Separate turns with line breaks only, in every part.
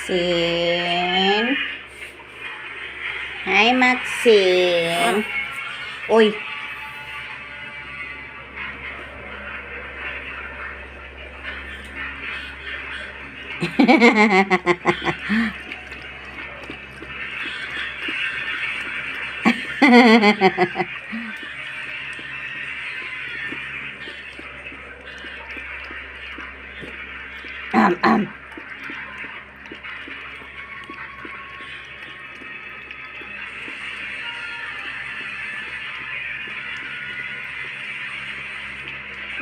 Maxine. Hi, Maxine. Uy. Am, am.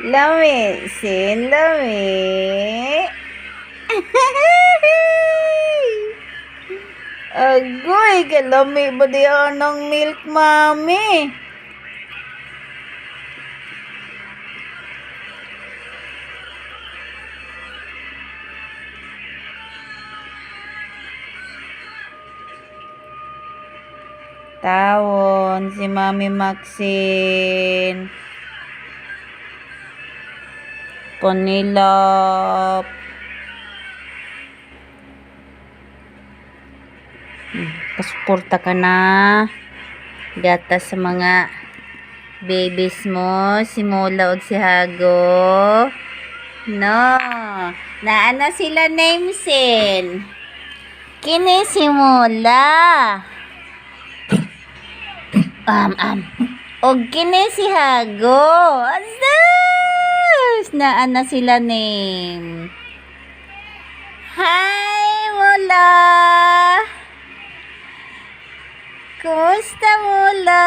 Lami, sin lami. Agoy, kalami ba diyan ng milk, mami? Tawon si Mami Maxine. Panilap. Pasuporta ka na. Gata sa mga babies mo, si Mola o si Hago. No. Naana sila namesin. Kini si Mola. Og kini si Hago. Asus! Naana sila name. Hi, Mola! Kumusta, Mola?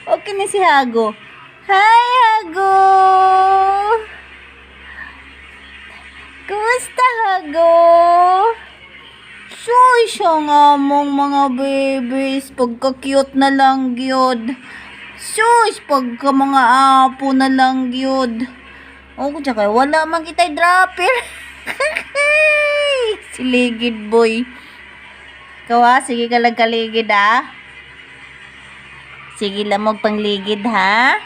Okay na si Hago. Hi, Hago! Kumusta, Hago? Soy siya nga mong mga babies. Pagka-cute na lang gyud. Sus, pagka mga apo na lang gyud. O, tsaka wala man kita'y dropper. Siligid, boy. Ikaw ha, sige ka lang kaligid ha. Sige lang magpangligid ha.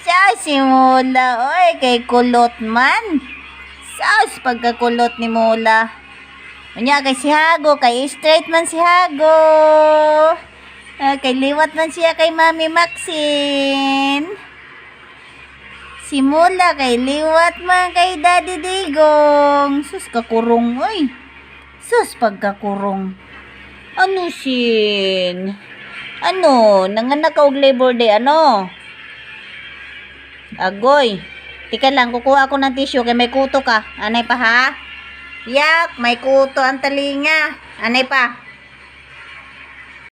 Siya si Mola. Oy, kay kulot man. Sus, pagkakulot ni Mola. Unya kay si Hago, kay straight man si Hago. Kay liwat man siya kay Mami Maxine. Si Mola kay liwat man kay Daddy Digong. Sus kakurong oy. Sus pagkakurong. Ano sin? Ano? Nanganak ka og Labor Day ano? Agoy. Tika lang, kukuha ako ng tissue kay may kuto ka. Anay pa ha? Yak, may kuto ang talinga. Anay pa?